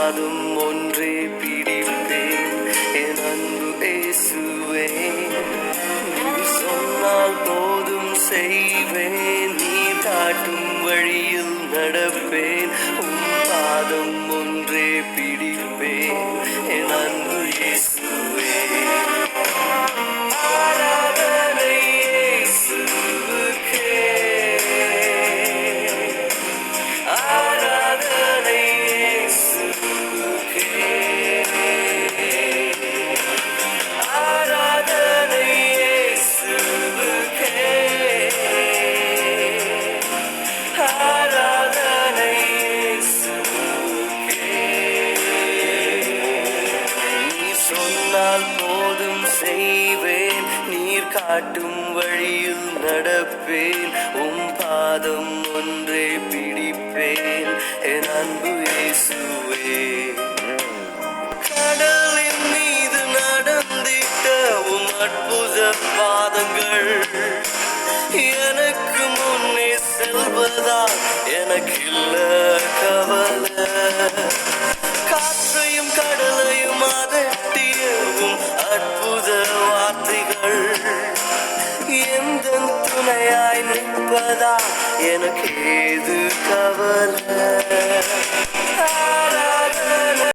பாதம் ஒன்றே பிடிப்பேன் என் அன்பு இயேசுவே. நீர் சொன்னால் போதும் செய்வேன், நீர் காட்டும் வழியில் நடப்பேன், உம் பாதம் ஒன்றே பிடிப்பேன் என் அன்பு இயேசுவே. ஆராதனை இயேசுவுக்கே, ஆராதனை இயேசுவுக்கே, ஆராதனை இயேசுவுக்கே, ஆராதனை இயேசுவுக்கே. நீர் சொன்னால் போதும் செய்வேன், நீர் காட்டும் வழியில் நடப்பேன், உம் பாதம் ஒன்றே பிடிப்பேன் என் அன்பு இயேசுவே. கடலின் மீது நடந்திட்ட உம் அற்புத பாதங்கள் எனக்கு முன்னே செல்வதால் எனக்கில்ல கவலை. காற்றையும் கடலையும் அதட்டியவும் அற்புத வார்த்தைகள் எந்த துணையாய் நிற்பதா எனக்கு ஏது கவலை.